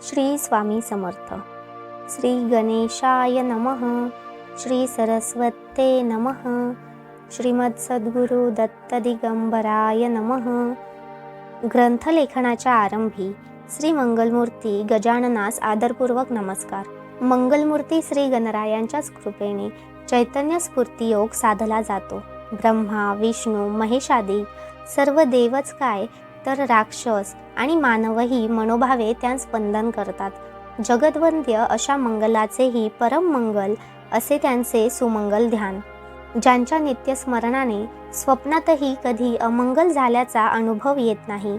श्री स्वामी समर्थ. श्री गणेशाय नमः. श्री सरस्वते नमः. श्रीमद सद्गुरु दत्त दिगंबराय नमः. ग्रंथलेखनाच्या आरंभी श्री मंगलमूर्ती गजाननास आदरपूर्वक नमस्कार. मंगलमूर्ती श्री गणरायांच्याच कृपेने चैतन्य स्फूर्ती योग साधला जातो. ब्रह्मा, विष्णू, महेशादी सर्व देवच काय तर राक्षस आणि मानवही मनोभावे त्या स्पंदन करतात. जगद्वंद्य अशा मंगलाचेही परम मंगल असे त्यांचे सुमंगल ध्यान. ज्यांच्या नित्यस्मरणाने स्वप्नातही कधी अमंगल झाल्याचा अनुभव येत नाही.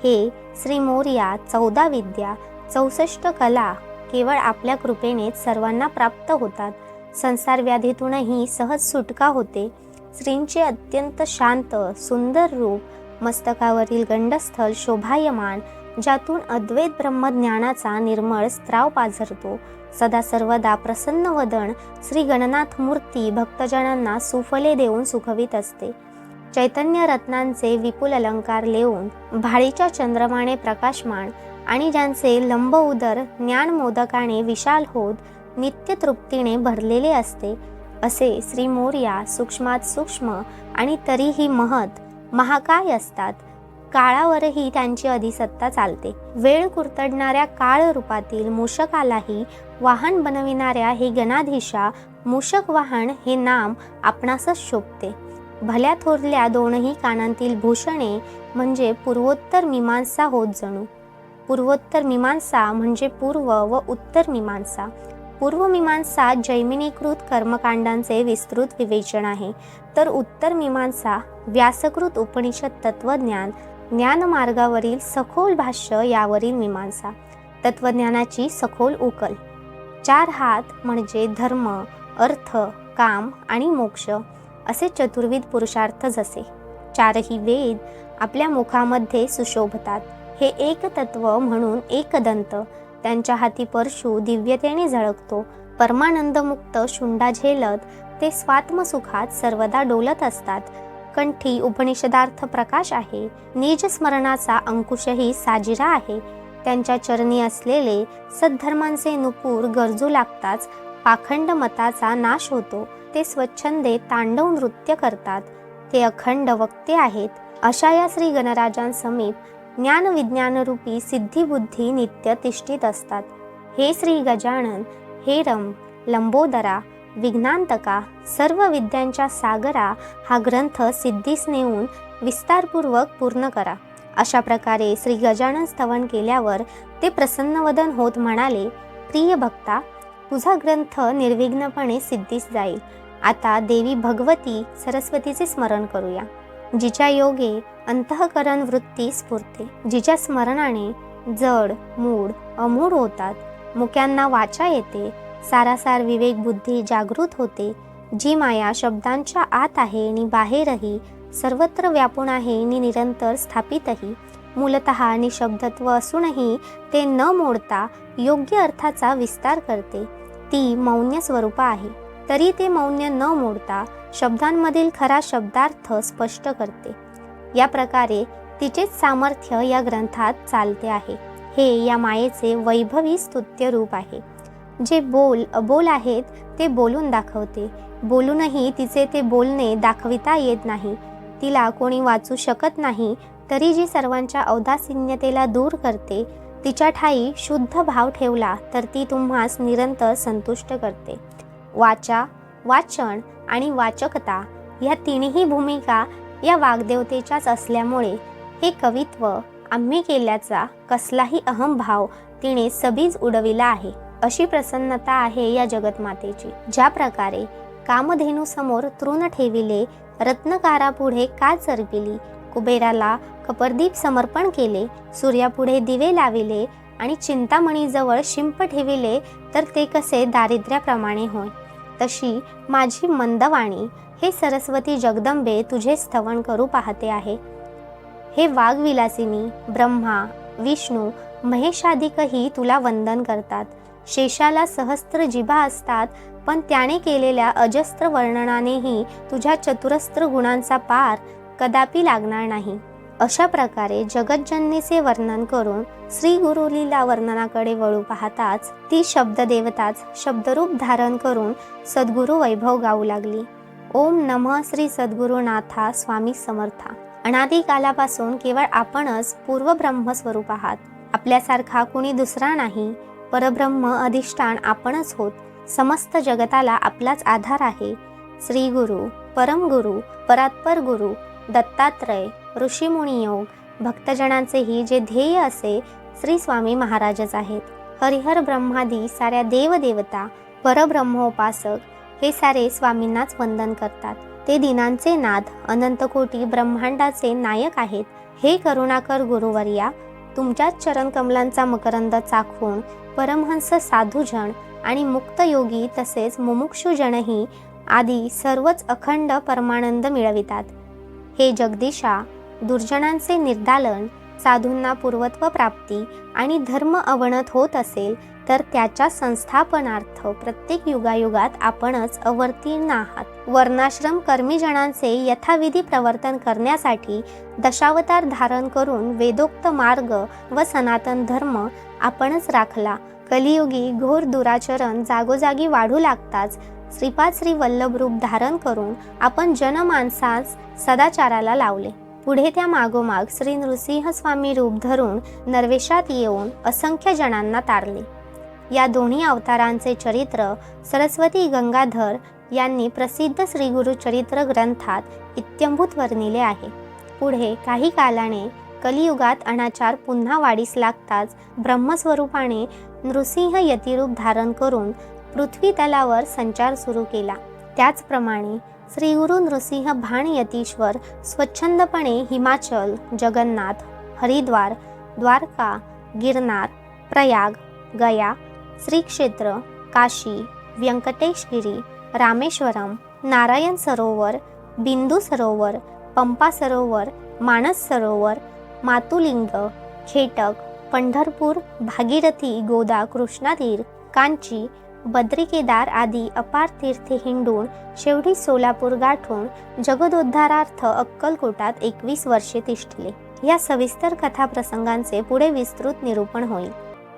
हे श्री मोरया 14 विद्या 64 कला केवळ आपल्या कृपेनेच सर्वांना प्राप्त होतात. संसार व्याधीतूनही सहज सुटका होते. श्रींचे अत्यंत शांत सुंदर रूप, मस्तकावरील गंडस्थल शोभायमान, ज्यातून अद्वैत ब्रह्मज्ञानाचा निर्मळ स्त्राव पाझरतो. सदा सर्वदा प्रसन्न वदन श्री गणनाथ मूर्ती भक्तजनांना सुफले देऊन सुखवित असते. चैतन्य रत्नांचे विपुल अलंकार लेऊन भाळीच्या चंद्रमाने प्रकाशमान आणि ज्यांचे लंब उदर ज्ञान मोदकाने विशाल होत नित्य तृप्तीने भरलेले असते, असे श्री मोरया सूक्ष्मात सूक्ष्म आणि तरीही महत महाकाय असतात. काळावरही त्यांची अधिसत्ता चालते. वेळ कुरतडणाऱ्या काळ रूपातील मूषकालाही वाहन बनविणाऱ्या हे गणाधीशा मूषक वाहन हे नाम आपणासच शोभते. भल्या थोरल्या दोनही कानांतील भूषणे म्हणजे पूर्वोत्तर मीमांसा होत जणू. पूर्वोत्तर मीमांसा म्हणजे पूर्व व उत्तर मीमांसा. पूर्व मीमांसा जैमिनीकृत कर्मकांडांचे विस्तृत विवेचन आहे, तर उत्तर मीमांसा व्यासकृत उपनिषद तत्वज्ञान ज्ञानमार्गावरील सखोल भाष्य यावरील मीमांसा. तत्वज्ञानाची सखोल उकल. 4 हात म्हणजे धर्म, अर्थ, काम आणि मोक्ष असे चतुर्विध पुरुषार्थ जसे 4ही वेद आपल्या मुखामध्ये सुशोभतात. हे एक तत्व म्हणून एकदंत. त्यांच्या हाती परशु दिव्यतेने झळकतो. परमानंदमुक्त शुंडा झेलत ते स्वात्मसुखात सर्वदा डोलत असतात. कंठी उपनिषदार्थ प्रकाश आहे. निज स्मरणाचा अंकुशही साजिरा आहे. त्यांच्या चरणी असलेले सद्धर्मांचे नुपूर गरजू लागताच पाखंड मताचा नाश होतो. ते स्वच्छंदे तांडव नृत्य करतात. ते अखंड वक्ते आहेत. अशा या श्री गणराजांसमीप ज्ञान विज्ञानरूपी सिद्धिबुद्धी नित्य तिष्ठित असतात. हे श्री गजानन, हे रम, लंबोदरा, विघ्नांतका, सर्व विद्यांच्या सागरा, हा ग्रंथ सिद्धीस नेऊन विस्तारपूर्वक पूर्ण करा. अशा प्रकारे श्री गजानन स्तवन केल्यावर ते प्रसन्नवदन होत म्हणाले, प्रिय भक्ता, तुझा ग्रंथ निर्विघ्नपणे सिद्धीस जाईल. आता देवी भगवती सरस्वतीचे स्मरण करूया. जिच्या योगे अंतःकरण वृत्ती स्फुरते, जिच्या स्मरणाने जड मूड अमूढ होतात, मुक्यांना वाचा येते, सारासार विवेक बुद्धी जागृत होते, जी माया शब्दांच्या आत आहे आणि बाहेरही सर्वत्र व्यापून आहे आणि निरंतर स्थापितही, मूलतः निशब्दत्व असूनही ते न मोडता योग्य अर्थाचा विस्तार करते, ती मौन्य स्वरूप आहे. तरी ते मौन्य न मोडता शब्दांमधील खरा शब्दार्थ स्पष्ट करते. या प्रकारे तिचेच सामर्थ्य या ग्रंथात चालते आहे. हे या मायेचे वैभवी स्तुत्य रूप आहे. जे बोल अबोल आहेत ते बोलून दाखवते. बोलूनही तिचे ते बोलणे दाखविता येत नाही. तिला कोणी वाचू शकत नाही, तरी जी सर्वांच्या औदासीन्यतेला दूर करते, तिच्या ठाई शुद्ध भाव ठेवला तर ती तुम्हास निरंतर संतुष्ट करते. वाचा, वाचन आणि वाचकता या तिन्ही भूमिका या वाग्देवतेच्याच असल्यामुळे हे कवित्व आम्ही केल्याचा कसलाही अहंभाव तिने सबीज उडविला आहे. अशी प्रसन्नता आहे या जगतमातेची. ज्या प्रकारे कामधेनूसमोर तृण ठेविले, रत्नकारापुढे का चरविली, कुबेराला कपर्दीप समर्पण केले, सूर्यापुढे दिवे लाविले आणि चिंतामणीजवळ शिंप ठेविले, तर ते कसे दारिद्र्याप्रमाणे होय, तशी माझी मंदवाणी हे सरस्वती जगदंबे तुझे स्तवन करू पाहते आहे. हे वाग्विलासिनी, ब्रह्मा, विष्णू, महेशादिकही तुला वंदन करतात. शेषाला सहस्त्र जिभा असतात, पण त्याने केलेल्या अजस्त्र वर्णनानेही तुझ्या चतुरस्त्र गुणांचा पार कदापि लागणार नाही. अशा प्रकारे जगज्जननीचे वर्णन करून श्री गुरु लीला वर्णनाकडे वळू पाहताच ती शब्द देवताच शब्दरूप धारण करून सद्गुरु वैभव गाऊ लागली. ओम नमः श्री सद्गुरुनाथा स्वामी समर्था. अनादी कालापासून केवळ आपणच पूर्व ब्रह्म स्वरूप आहात. आपल्यासारखा कुणी दुसरा नाही. परब्रह्म अधिष्ठान आपणच होत. समस्त जगताला आपलाच आधार आहे. श्री गुरु, परमगुरु, परात्पर गुरु, दत्तात्रय, ऋषीमुनी योग, भक्तजनांचेही जे ध्येय असे श्री स्वामी महाराजच आहेत. हरिहर ब्रह्मादी साऱ्या देवदेवता, परब्रह्मोपासक हे सारे स्वामींनाच वंदन करतात. ते दिनांचे नाथ, अनंतकोटी ब्रह्मांडाचे नायक आहेत. हे करुणाकर गुरुवर्या, तुमच्याच चरणकमलांचा मकरंद चाखून परमहंस साधुजन आणि मुक्तयोगी तसेच मुमुक्षुजनही आदी सर्वच अखंड परमानंद मिळवितात. हे जगदीशा, दुर्जनांचे निर्दालन, साधूंना पूर्वत्व प्राप्ती आणि धर्म अवनत होत असेल तर त्याच्या संस्थापनार्थ प्रत्येक युगायुगात आपणच अवतीर्ण आहात. वर्णाश्रम कर्मीजनांचे यथाविधी प्रवर्तन करण्यासाठी दशावतार धारण करून वेदोक्त मार्ग व सनातन धर्म आपणच राखला. कलियुगी घोर दुराचरण जागोजागी वाढू लागताच श्रीपाद श्री वल्लभ रूप धारण करून आपण जनमानसास सदाचाराला लावले. पुढे त्या मागोमाग श्री नृसिंह स्वामी रूप धरून नरवेशात येऊन असंख्य जणांना तारले. या दोन्ही अवतारांचे चरित्र सरस्वती गंगाधर यांनी प्रसिद्ध श्री गुरु चरित्र ग्रंथात इत्यंभूत वर्णिले आहे. पुढे काही कालाने कलियुगात अनाचार पुन्हा वाढीस लागताच ब्रह्मस्वरूपाने नृसिंह यतिरूप धारण करून पृथ्वी तलावर संचार सुरू केला. त्याचप्रमाणे श्री गुरु नृसिंह भाणयतीश्वर स्वच्छंदपणे हिमाचल, जगन्नाथ, हरिद्वार, द्वारका, गिरनार, प्रयाग, गया, श्री क्षेत्र, काशी, व्यंकटेशगिरी, रामेश्वरम, नारायण सरोवर, बिंदू सरोवर, पंपा सरोवर, मानस सरोवर, मातुलिंग, खेटक, पंढरपूर, भागीरथी, गोदा, कृष्णातीर, कांची, बद्रिकेदार आदी अपार तीर्थे हिंडून शेवटी सोलापूर गाठून जगदोद्धारार्थ अक्कलकोटात 21 वर्षे तिष्ठले. या सविस्तर कथाप्रसंगांचे पुढे विस्तृत निरूपण होईल,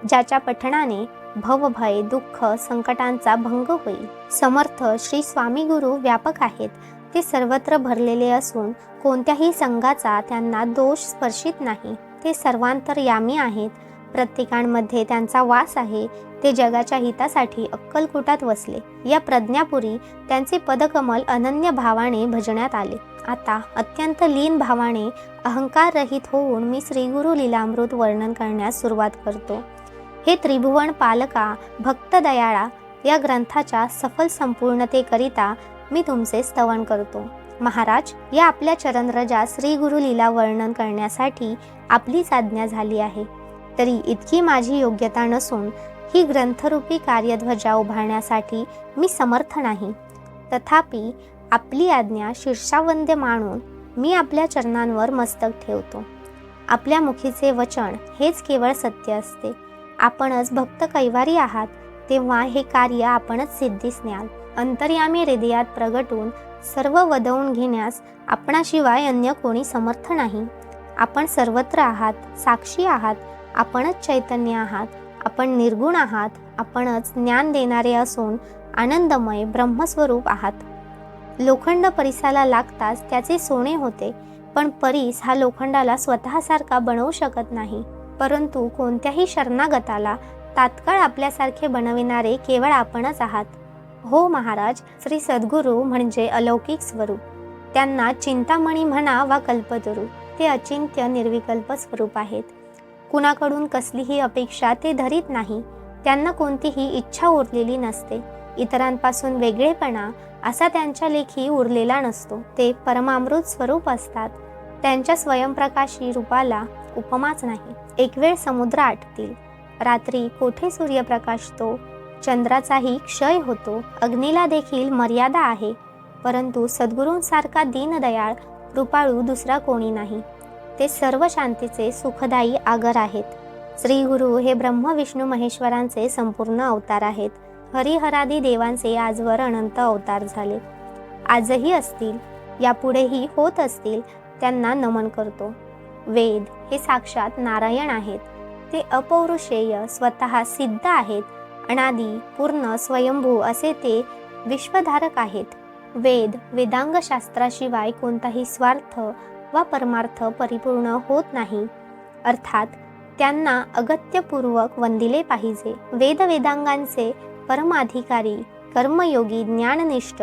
ज्याच्या पठणाने भवभय, दुःख, संकटांचा भंग होईल. समर्थ श्री स्वामी गुरु व्यापक आहेत. ते सर्वत्र भरलेले असून कोणत्याही संघाचा त्यांना दोष स्पर्शित नाही. ते सर्वांतर्यामी आहेत. प्रत्येकांमध्ये त्यांचा वास आहे. ते जगाच्या हितासाठी अक्कलकोटात वसले. या प्रज्ञापुरी त्यांचे पदकमल अनन्य भावाने भजण्यात आले. आता अत्यंत लीन भावाने अहंकार रहित होऊन मी श्री गुरु लीलामृत वर्णन करण्यास सुरुवात करतो. हे त्रिभुवन पालका, भक्त दयाळा, या ग्रंथाच्या सफल संपूर्णतेकरिता मी तुमचे स्तवन करतो. महाराज, या आपल्या चरणरजा श्री गुरु लीला वर्णन करण्यासाठी आपलीच आज्ञा झाली आहे. तरी इतकी माझी योग्यता नसून ही ग्रंथरूपी कार्यध्वजा उभारण्यासाठी मी समर्थ नाही. तथापि आपली आज्ञा शीर्षावंद्य मानून मी आपल्या चरणांवर मस्तक ठेवतो. आपल्या मुखीचे वचन हेच केवळ सत्य असते. आपणच भक्त कैवारी आहात, तेव्हा हे कार्य आपणच सिद्धीस न्याल. अंतर्यामी हृदयात प्रगटून सर्व वदवून घेण्यास आपणाशिवाय अन्य कोणी समर्थ नाही. आपण सर्वत्र आहात, साक्षी आहात. आपणच चैतन्य आहात. आपण निर्गुण आहात. आपणच ज्ञान देणारे असून आनंदमय ब्रह्मस्वरूप आहात. लोखंड परिसाला लागताच त्याचे सोने होते, पण परीस हा लोखंडाला स्वतःसारखा बनवू शकत नाही. परंतु कोणत्याही शरणागताला तात्काळ आपल्यासारखे बनविणारे केवळ आपणच आहात. हो महाराज, श्री सद्गुरू म्हणजे अलौकिक स्वरूप. त्यांना चिंतामणी म्हणा वा कल्पतरू, ते अचिंत्य निर्विकल्प स्वरूप आहेत. कुणाकडून कसलीही अपेक्षा ते धरीत नाही. त्यांना कोणतीही इच्छा उरलेली नसते. इतरांपासून वेगळेपणा असा त्यांच्या लेखी उरलेला नसतो. ते परमामृत स्वरूप असतात. त्यांच्या स्वयंप्रकाशी रूपाला उपमाच नाही. एक वेळ समुद्र आटतील, रात्री कोठे सूर्य प्रकाशतो, चंद्राचाही क्षय होतो, अग्नीला देखील मर्यादा आहे. परंतु सद्गुरूंसारखा दीनदयाळ कृपाळू दुसरा कोणी नाही. ते सर्व शांतीचे सुखदायी आगर आहेत. श्री गुरु हे ब्रह्म विष्णू महेश्वरांचे संपूर्ण अवतार आहेत. हरिहरादी देवांचे आजवर अनंत अवतार झाले, आजही असतील, यापुढेही होत असतील. त्यांना नमन करतो. वेद हे साक्षात नारायण आहेत. ते अपौरुषेय, स्वतः सिद्ध आहेत, अनादी, पूर्ण, स्वयंभू असे ते विश्वधारक आहेत. वेद, वेदांगशास्त्राशिवाय कोणताही स्वार्थ वा परमार्थ परिपूर्ण होत नाही, अर्थात त्यांना अगत्यपूर्वक वंदिले पाहिजे. वेद वेदांगांचे परमाधिकारी, कर्मयोगी, ज्ञाननिष्ठ,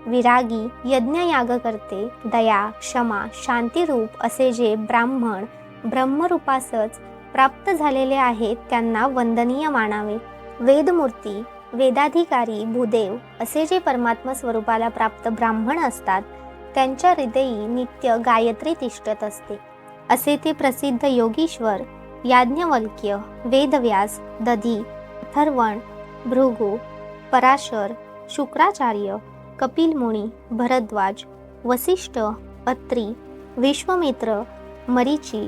विरागी, यज्ञयाग करते, दया, क्षमा, शांतिरूप असे जे ब्राह्मण ब्रह्मरूपासच प्राप्त झालेले आहेत त्यांना वंदनीय मानावे. वेदमूर्ती, वेदाधिकारी, भूदेव असे जे परमात्मा स्वरूपाला प्राप्त ब्राह्मण असतात त्यांच्या हृदयी नित्य गायत्री तिष्ठत असते. असे ते प्रसिद्ध योगीश्वर याज्ञवल्क्य, वेदव्यास, दधी, अथर्वण, भृगु, पराशर, शुक्राचार्य, कपिल मुनी, भरद्वाज, वसिष्ठ, अत्री, विश्वामित्र, मरीची,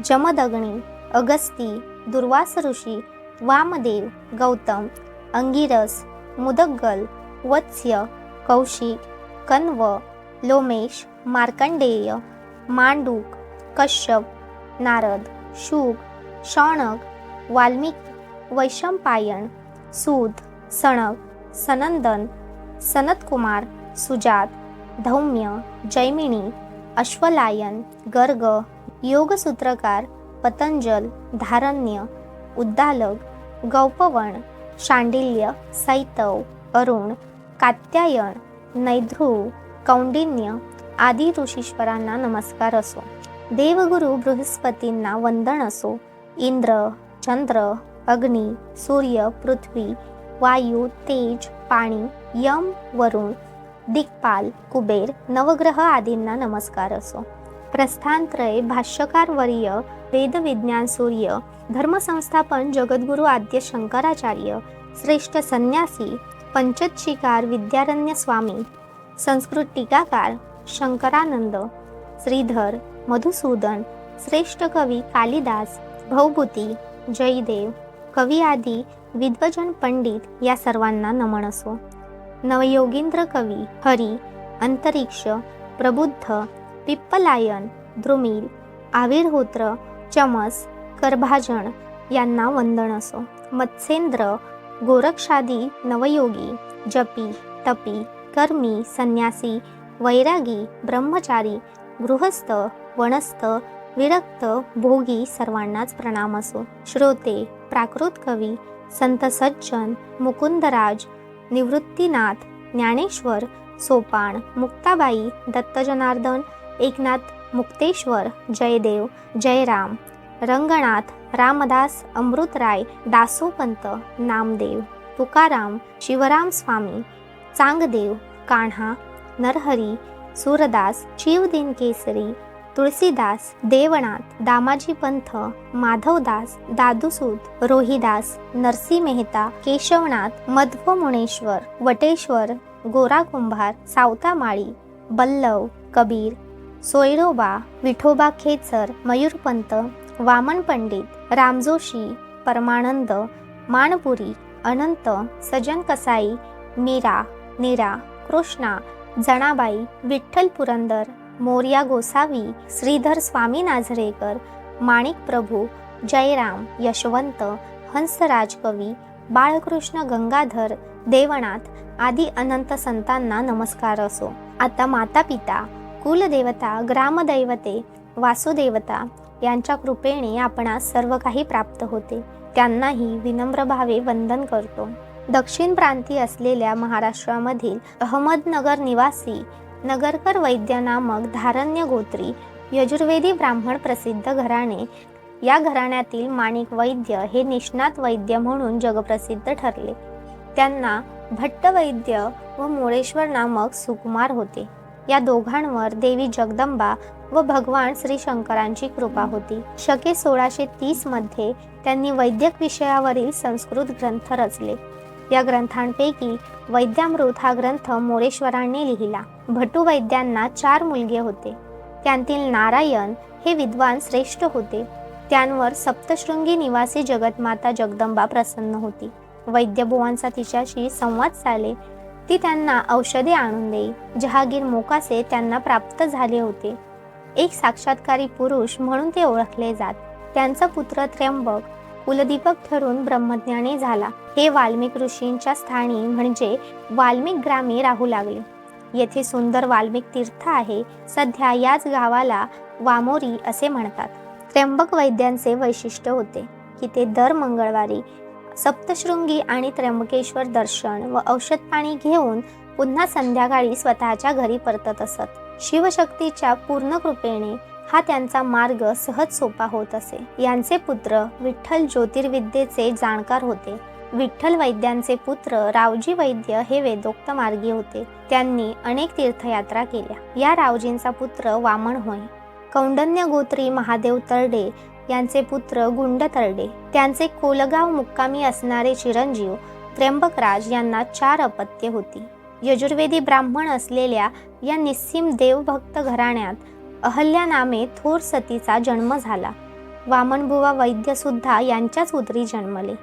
जमदग्नी, अगस्ती, दुर्वास ऋषी, वामदेव, गौतम, अंगिरस, मुदगल, वत्स्य, कौशिक, कण्व, लोमेश, मार्कंडेय, मांडूक, कश्यप, नारद, शुक, शौनक, वाल्मिकी, वैशंपायन, सूत, सनक, सनंदन, सनतकुमार, सुजात, धौम्य, जैमिनी, अश्वलायन, गर्ग, योगसूत्रकार, पतंजल, धारण्य, उद्दालक, गौपवण, शांडिल्य, सैतव, अरुण, कात्यायन, नैध्रुव, कौंडिन्य आदी ऋषीश्वरांना नमस्कार असो. देवगुरु बृहस्पतींना वंदन असो. इंद्र, चंद्र, अग्नी, सूर्य, पृथ्वी, वायू, तेज, पाणी, यम, वरुण, दिक्पाल, कुबेर, नवग्रह आदींना नमस्कार असो. प्रस्थानत्रय, भाष्यकारवर्य, वेदविज्ञान सूर्य, धर्मसंस्थापन जगद्गुरु आद्य शंकराचार्य, श्रेष्ठ संन्यासी पंचदशिकार विद्यारण्य स्वामी, संस्कृत टीकाकार शंकरानंद, श्रीधर, मधुसूदन, श्रेष्ठ कवी कालिदास, भवभूती, जयदेव, कवी आदी विद्वजन पंडित या सर्वांना नमन असो. नवयोगींद्र कवी, हरी, अंतरिक्ष, प्रबुद्ध, पिप्पलायन, द्रुमिल, आविर्होत्र, चमस, करभाजन यांना वंदन असो. मत्स्येंद्र, गोरक्षादी नवयोगी, जपी, तपी, कर्मी, संन्यासी, वैरागी, ब्रह्मचारी, गृहस्थ, वनस्थ, विरक्त, भोगी सर्वांनाच प्रणाम असो. श्रोते, प्राकृत कवी, संत सज्जन, मुकुंदराज, निवृत्तीनाथ, ज्ञानेश्वर, सोपान, मुक्ताबाई, दत्तजनार्दन, एकनाथ मुक्तेश्वर, जयदेव, जयराम, रंगनाथ, रामदास, अमृतराय, दासोपंत, नामदेव, तुकाराम, शिवराम स्वामी, चांगदेव, कान्हा, नरहरी, सूरदास, शिवदीन केसरी, तुळसीदास, देवनाथ, दामाजी पंथ, माधवदास, दादूसूत, रोहिदास, नरसी मेहता, केशवनाथ, मध्व मुनेश्वर, वटेश्वर, गोरा कुंभार, सावतामाळी, बल्लव, कबीर, सोयरोबा, विठोबा खेचर, मयूरपंत, वामन पंडित, रामजोशी, परमानंद, मानपुरी, अनंत, सजन कसाई, मीरा, नीरा, कृष्णा, जनाबाई, विठ्ठल पुरंदर, मोर्या गोसावी, श्रीधर स्वामी नाझरेकर, माणिक प्रभू, जयराम, यशवंत, हंसराज कवी, बाळकृष्ण गंगाधर, देवनाथ आदी अनंत संतांना नमस्कार असो. आता माता पिता, कुलदेवता, ग्रामदैवते, वासुदेवता यांच्या कृपेने आपणास सर्व काही प्राप्त होते. त्यांनाही विनम्र भावे वंदन करतो. दक्षिण प्रांती असलेल्या महाराष्ट्रामधील अहमदनगर निवासी नगरकर वैद्य नामक धारण्य गोत्री यजुर्वेदी ब्राह्मण प्रसिद्ध घराणे. या घराण्यातील माणिक वैद्य हे निष्णात वैद्य म्हणून जगप्रसिद्ध ठरले. त्यांना भट्टवैद्य व मोळेश्वर नामक सुकुमार होते. या दोघांवर देवी जगदंबा व भगवान श्री शंकरांची कृपा होती. शके 1630 मध्ये त्यांनी वैद्यक विषयावरील संस्कृत ग्रंथ रचले. या ग्रंथांपैकी वैद्यामृत हा ग्रंथ मोरेश्वरांनी लिहिला. भटू वैद्यांना 4 मुलगे होते. त्यांतील नारायण हे विद्वान श्रेष्ठ होते. त्यांवर सप्तशृंगी निवासी जगतमाता जगदंबा प्रसन्न होती. वैद्यबुवांचा तिच्याशी संवाद चाले. ती त्यांना औषधे आणून देई. जहागीर मोकासे त्यांना प्राप्त झाले होते. एक साक्षात्कारी पुरुष म्हणून ते ओळखले जात. त्यांचा पुत्र त्र्यंबक कुलदीपक ठरून ब्रह्मज्ञानी झाला. हे वाल्मिक ऋषींच्या स्थानी म्हणजे वाल्मिक ग्रामी राहू लागले. येथे सुंदर वाल्मिक तीर्थ आहे. सध्या याच गावाला वामोरी असे म्हणतात. त्र्यंबक वैद्यांचे वैशिष्ट्य होते की ते दर मंगळवारी सप्तशृंगी आणि त्र्यंबकेश्वर दर्शन व औषध पाणी घेऊन पुन्हा संध्याकाळी स्वतःच्या घरी परतत असत. शिवशक्तीच्या पूर्ण कृपेने हा त्यांचा मार्ग सहज सोपा होत असे. यांचे पुत्र विठ्ठल ज्योतिर्विद्येचे जाणकार होते. विठ्ठल वैद्यांचे पुत्र रावजी वैद्य हे वेदोक्त मार्गी होते. त्यांनी अनेक तीर्थयात्रा केल्या. या रावजींचा पुत्र वामन होय. कौंडन्य गोत्री महादेव तरडे यांचे पुत्र गुंड तरडे. त्यांचे कोलगाव मुक्कामी असणारे चिरंजीव त्र्यंबकराज यांना 4 अपत्ये होती. यजुर्वेदी ब्राह्मण असलेल्या या निस्सीम देवभक्त घराण्यात अहल्या नामे थोर सतीचा जन्म झाला. वामनबुवा वैद्य सुद्धा यांच्याच उदरी जन्मले.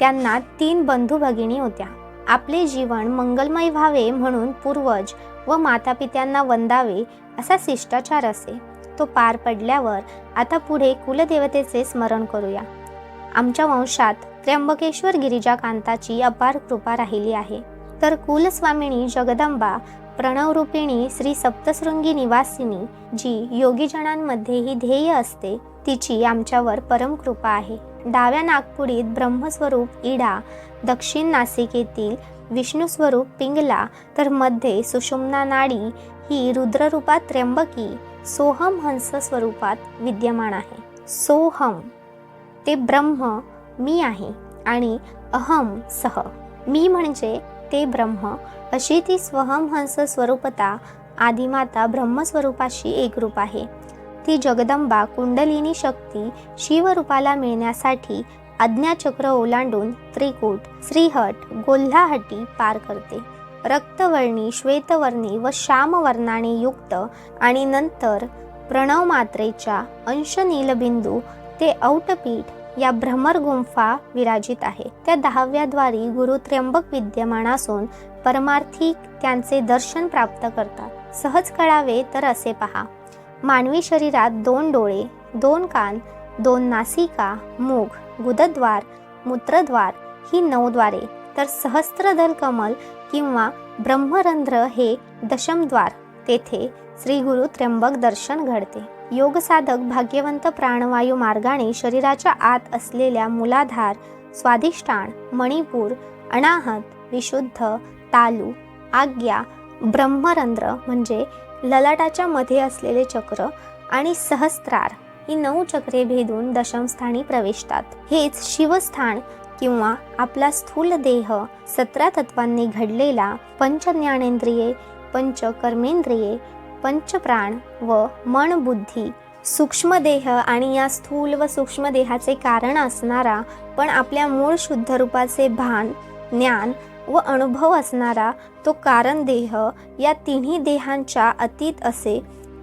त्यांना 3 बंधू भगिनी होत्या. आपले जीवन मंगलमय व्हावे म्हणून पूर्वज व मातापित्यांना वंदावे असा शिष्टाचार असे. तो पार पडल्यावर आता पुढे कुलदेवतेचे स्मरण करूया. आमच्या वंशात त्र्यंबकेश्वर गिरिजाकांताची अपार कृपा राहिली आहे. तर कुलस्वामिनी जगदंबा प्रणवरूपिणी श्री सप्तशृंगी निवासिनी जी योगीजनांमध्येही ध्येय असते तिची आमच्यावर परम कृपा आहे. डाव्या नागपुडीत ब्रह्मस्वरूप इडा, दक्षिण नासिकेतील विष्णुस्वरूप पिंगला, तर मध्ये सुषुम्ना नाडी ही रुद्ररूपात त्र्यंबकी सोहम हंस स्वरूपात विद्यमान आहे. सोहम ते ब्रह्म मी आहे आणि अहम सह मी म्हणजे ते ब्रह्म अशी ती स्वहम हंस स्वरूपता आदिमाता ब्रह्मस्वरूपाशी एकरूप आहे. ती जगदंबा कुंडलिनी शक्ती शिवरूपाला मिळण्यासाठी आज्ञाचक्र ओलांडून त्रिकूट, श्रीहट, गोल्हाहटी पार करते. रक्तवर्णी, श्वेतवर्णी व श्यामवर्णाने युक्त आणि नंतर प्रणव मात्रेच्या अंश नीलबिंदू ते औटपीठ या भ्रमर गुंफा विराजित आहे. त्या 10व्या द्वारी गुरु त्र्यंबक विद्यमान असून परमार्थिक त्यांचे दर्शन प्राप्त करतात. सहज कळावे तर असे पहा. मानवी शरीरात 2 डोळे, 2 कान, 2 नासिका, मुख, गुदद्वार, मूत्रद्वार ही 9 द्वारे, तर सहस्त्रदल कमल किंवा ब्रह्मरंध्र हे दशमद्वार. तेथे श्री गुरु त्र्यंबक दर्शन घडते. योग साधक भाग्यवंत प्राणवायू मार्गाने शरीराच्या आत असलेल्या मूलाधार, स्वाधिष्ठान, मणिपूर, अनाहत, विशुद्ध, तालू, आज्ञा, ब्रह्मरंध्र म्हणजे ललाटाच्या मध्ये असलेले चक्र आणि सहस्त्रार ही 9 चक्रे भेदून दशमस्थानी प्रवेशतात. हेच शिवस्थान किंवा आपला स्थूल देह 17 तत्वांनी घडलेला पंचज्ञानेंद्रिये, पंचकर्मेंद्रिये, पंचप्राण व मन बुद्धी, सूक्ष्म देह आणि या स्थूल व सूक्ष्म देहाचे कारण असणारा पण आपल्या मूळ शुद्ध रूपाचे भान, ज्ञान व अनुभव असणारा तो कारण देह या तिन्ही देहांच्या अतीत असे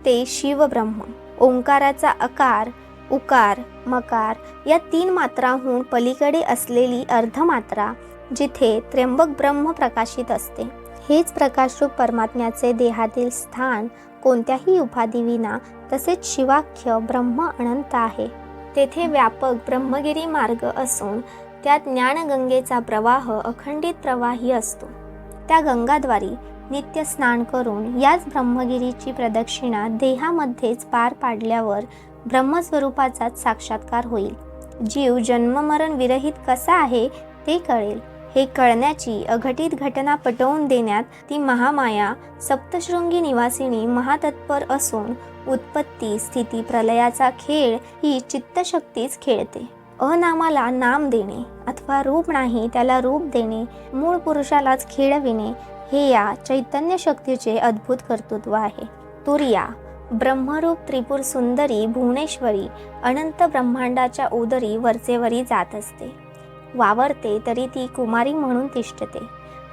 ते शिवब्रह्म. ओंकाराचा अकार, उकार, मकार या 3 मात्राहून पलीकडे असलेली अर्धमात्रा जिथे त्र्यंबक ब्रह्म प्रकाशित असते. हेच प्रकाशरूप परमात्म्याचे देहातील स्थान कोणत्याही उपाधीविना तसेच शिवाख्य ब्रह्म अनंत आहे. तेथे व्यापक ब्रह्मगिरी मार्ग असून त्यात ज्ञानगंगेचा प्रवाह अखंडित प्रवाही असतो. त्या गंगाद्वारी नित्य स्नान करून याच ब्रह्मगिरीची प्रदक्षिणा देहामध्येच पार पाडल्यावर ब्रह्मस्वरूपाचाच साक्षात्कार होईल. जीव जन्ममरण विरहित कसा आहे ते कळेल. हे कळण्याची अघटित घटना पटवून देण्यात ती महामाया सप्तशृंगी निवासिनी महातत्पर असून उत्पत्ती, स्थिती, प्रलयाचा खेळ ही चित्तशक्तीच खेळते. अनामाला नाम देणे अथवा रूप नाही त्याला रूप देणे, मूळ पुरुषालाच खेळविणे हे या चैतन्य शक्तीचे अद्भुत कर्तृत्व आहे. तुर्या ब्रह्मरूप त्रिपुर सुंदरी भुवनेश्वरी अनंत ब्रह्मांडाच्या उदरी वरचेवरी जात असते. वावरते तरी ती कुमारी म्हणून तिष्ठते.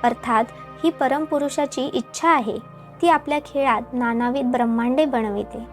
अर्थात ही परमपुरुषाची इच्छा आहे. ती आपल्या खेळात नानाविध ब्रह्मांडे बनविते,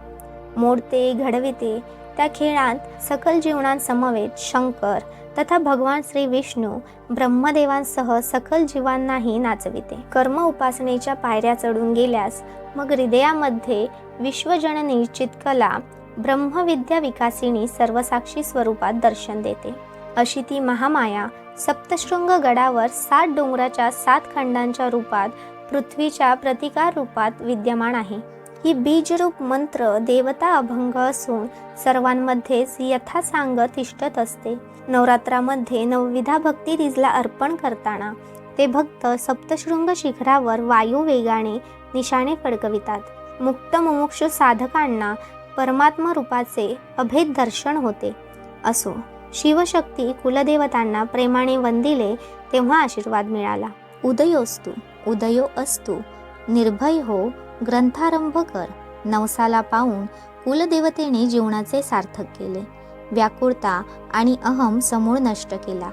मोडते, घडविते. त्या खेळात सकल जीवनांसमवेत शंकर तथा भगवान श्री विष्णू ब्रह्मदेवांसह सकल जीवांनाही नाचविते. कर्म उपासनेच्या पायऱ्या चढून गेल्यास मग हृदयामध्ये विश्वजननी चित्कला ब्रह्मविद्या विकासिनी सर्वसाक्षी स्वरूपात दर्शन देते. अशी ती महामाया सप्तशृंग गडावर 7 डोंगराच्या 7 खंडांच्या रूपात पृथ्वीच्या प्रतिकार रूपात विद्यमान आहे. ही बीजरूप मंत्र देवता अभंग असून सर्वांमध्येच यथासांग तिष्ठत असते. नवरात्रामध्ये नवविधा भक्ती तिजला अर्पण करताना ते भक्त सप्तशृंग शिखरावर वायुवेगाने निशाणे फडकवितात. मुक्त मुमुक्षु साधकांना परमात्म रूपाचे अभेद दर्शन होते. असो, शिवशक्ती कुलदेवतांना प्रेमाने वंदिले तेव्हा आशीर्वाद मिळाला. उदयोस्तु, उदयो अस्तु, निर्भय हो, ग्रंथारंभ कर. नवसाला पाहून कुलदेवतेने जीवनाचे सार्थक केले. व्याकुळता आणि अहम समूळ नष्ट केला.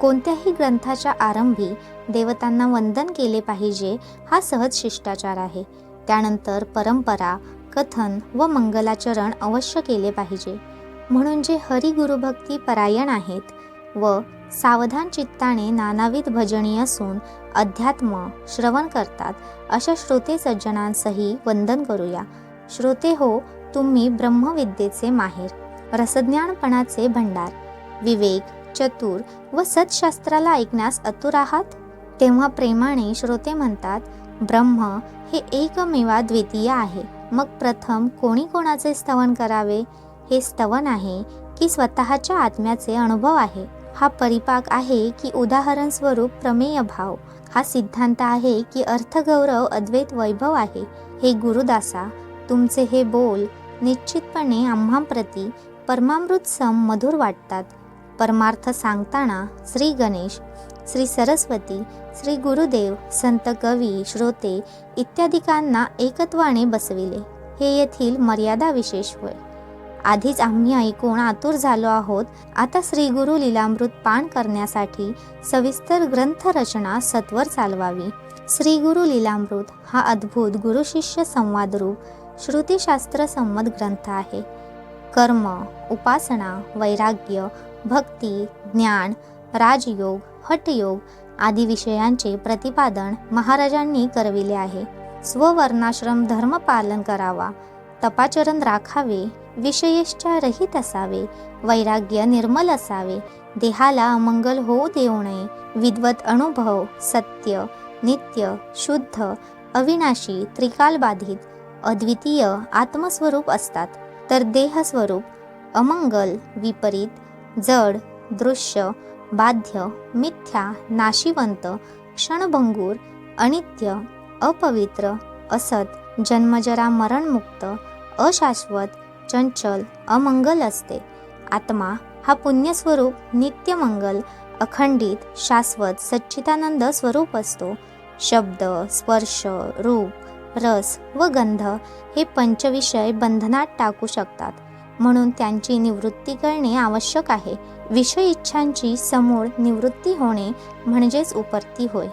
कोणत्याही ग्रंथाच्या आरंभी देवतांना वंदन केले पाहिजे हा सहज शिष्टाचार आहे. त्यानंतर परंपरा, कथन व मंगलाचरण अवश्य केले पाहिजे. म्हणून जे हरिगुरुभक्ती परायण आहेत व सावधान चित्ताने नानाविध भजनी असून अध्यात्म श्रवण करतात अशा श्रोते सज्जनांसही वंदन करूया. श्रोते हो, तुम्ही ब्रह्मविद्येचे माहेर, रसज्ञानपणाचे भंडार, विवेक, चतुर व सत्शास्त्राला ऐकण्यास आतुर आहात. तेव्हा प्रेमाने श्रोते म्हणतात, ब्रह्म हे एकमेवा द्वितीय आहे. मग प्रथम कोणी कोणाचे स्तवन करावे? हे स्तवन आहे की स्वतःच्या आत्म्याचे अनुभव आहे? हा परिपाक आहे की उदाहरण स्वरूप प्रमेय भाव? हा सिद्धांत आहे की अर्थगौरव अद्वैत वैभव आहे? हे गुरुदासा, तुमचे हे बोल निश्चितपणे आम्हांप्रती परमामृत सम मधुर वाटतात. परमार्थ सांगताना श्री गणेश, श्री सरस्वती, श्री गुरुदेव, संत कवी, श्रोते इत्यादिकांना एकत्वाने बसविले. हे येथील मर्यादा विशेष होय. आधीच आम्ही ऐकून आतुर झालो आहोत. आता श्री गुरु लीलामृत पान करण्यासाठी सविस्तर ग्रंथरचना सत्वर चालवावी. श्री गुरु लीलामृत हा अद्भुत गुरुशिष्य संवादरूप श्रुतीशास्त्र संमत ग्रंथ आहे. कर्म, उपासना, वैराग्य, भक्ती, ज्ञान, राजयोग, हठयोग आदी विषयांचे प्रतिपादन महाराजांनी करविले आहे. स्ववर्णाश्रम धर्म पालन करावा, तपाचरण राखावे, विषयेश्चा रहित असावे, वैराग्य निर्मल असावे, देहाला अमंगल होऊ देऊ नये, विद्वत अनुभव, सत्य, नित्य, शुद्ध, अविनाशी, त्रिकालबाधित, अद्वितीय आत्मस्वरूप असतात. तर देहस्वरूप अमंगल, विपरीत, जड, दृश्य, बाध्य, मिथ्या, नाशिवंत, क्षणभंगूर, अनित्य, अपवित्र, असत, जन्मजरा मरणमुक्त, अशाश्वत, चंचल, अमंगल असते. आत्मा हा पुण्यस्वरूप, नित्यमंगल, अखंडित, शाश्वत, सच्चिदानंद स्वरूप असतो. शब्द, स्पर्श, रूप, रस व गंध हे पंचविषय बंधनात टाकू शकतात. म्हणून त्यांची निवृत्ती करणे आवश्यक आहे. विषय इच्छांची समूळ निवृत्ती होणे म्हणजेच उपरती होय,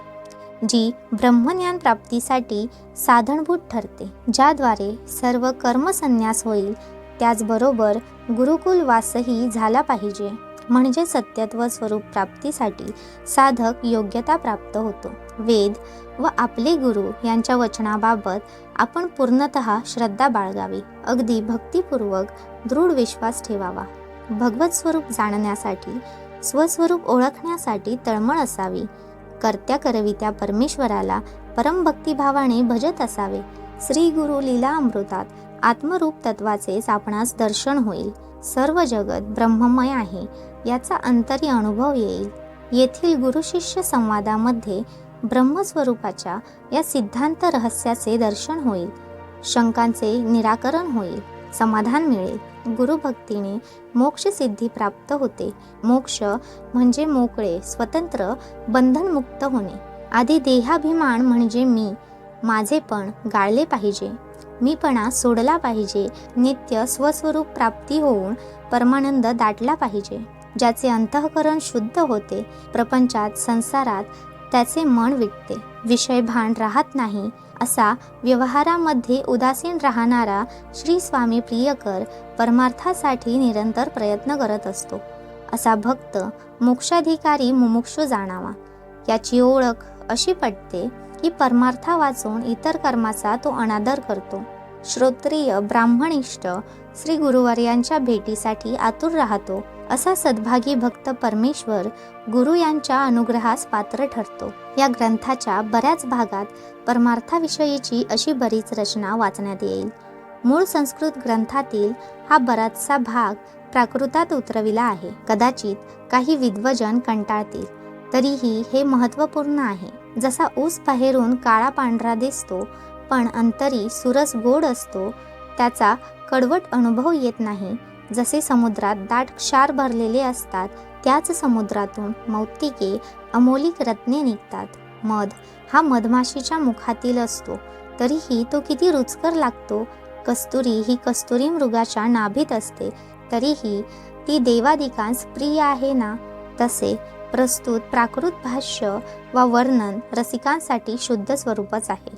जी ब्रह्मज्ञान प्राप्तीसाठी साधनभूत ठरते, ज्याद्वारे सर्व कर्मसन्यास होईल. त्याचबरोबर गुरुकुलवासही झाला पाहिजे, म्हणजे सत्यत्व स्वरूप प्राप्तीसाठी साधक योग्यता प्राप्त होतो. वेद व आपले गुरु यांच्या वचनाबाबत आपण पूर्णतः श्रद्धा बाळगावी. अगदी भक्तिपूर्वक दृढ विश्वास ठेवावा. भगवत स्वरूप जाणण्यासाठी, स्वस्वरूप ओळखण्यासाठी तळमळ असावी. कर्त्या करवित्या परमेश्वराला परमभक्तिभावाने भजत असावे. श्री गुरु लीला अमृतात आत्मरूप तत्वाचेच आपणास दर्शन होईल. सर्व जगत ब्रह्ममय आहे याचा अंतरी अनुभव येईल. येथील गुरुशिष्य संवादामध्ये ब्रह्मस्वरूपाच्या या सिद्धांत रहस्याचे दर्शन होईल. शंकांचे निराकरण होईल, समाधान मिळेल. गुरुभक्तीने मोक्ष सिद्धी प्राप्त होते. मोक्ष म्हणजे मोकळे, स्वतंत्र, बंधनमुक्त होणे. आधी देहाभिमान म्हणजे मी, माझेपण गाळले पाहिजे, मीपणा सोडला पाहिजे. नित्य स्वस्वरूप प्राप्ती होऊन परमानंद दाटला पाहिजे. ज्याचे अंतःकरण शुद्ध होते, प्रपंचात, संसारात त्याचे मन विटते, विषयभान राहत नाही. असा व्यवहारामध्ये उदासीन राहणारा श्री स्वामी प्रियकर परमार्थासाठी निरंतर प्रयत्न करत असतो. असा भक्त मोक्षाधिकारी मुमुक्षू जाणावा. याची ओळख अशी पटते की परमार्था वाचून इतर कर्माचा तो अनादर करतो. श्रोत्रिय ब्राह्मणिष्ठ श्री गुरुवर्यांच्या भेटीसाठी आतुर राहतो. असा सद्भागी भक्त परमेश्वर गुरु यांच्या अनुग्रहास पात्र ठरतो. या ग्रंथाच्या बऱ्याच भागात परमार्थाविषयीची अशी बरीच रचना वाचण्यात येईल. मूळ संस्कृत ग्रंथातील हा बराचसा भाग प्राकृतात उतरविला आहे. कदाचित काही विद्वजन कंटाळतील, तरीही हे महत्त्वपूर्ण आहे. जसा ऊस बाहेरून काळा पांढरा दिसतो, पण अंतरी सुरस गोड असतो, त्याचा कडवट अनुभव येत नाही. जसे समुद्रात दाट क्षार भरलेले असतात, त्याच समुद्रातून मौक्तिके अमोलिक रत्ने निघतात. मध हा मधमाशीच्या मुखातील असतो, तरीही तो किती रुचकर लागतो. कस्तुरी ही कस्तुरी मृगाच्या नाभीत असते, तरीही ती देवादिकांस प्रिय आहे ना. तसे प्रस्तुत प्राकृत भाष्य वा वर्णन रसिकांसाठी शुद्ध स्वरूपच आहे.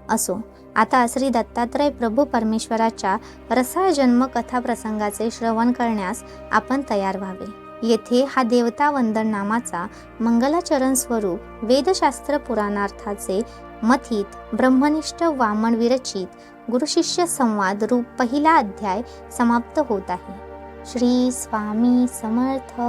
असो, आता श्री दत्तात्रय प्रभू परमेश्वराच्या रसाळ जन्म कथा प्रसंगाचे श्रवण करण्यास आपण तयार व्हावे. येथे हा देवता वंदन नामाचा मंगलाचरण स्वरूप वेदशास्त्र पुराणार्थाचे मथित ब्रह्मनिष्ठ वामन विरचित गुरुशिष्य संवाद रूप पहिला अध्याय समाप्त होत आहे. श्री स्वामी समर्थ.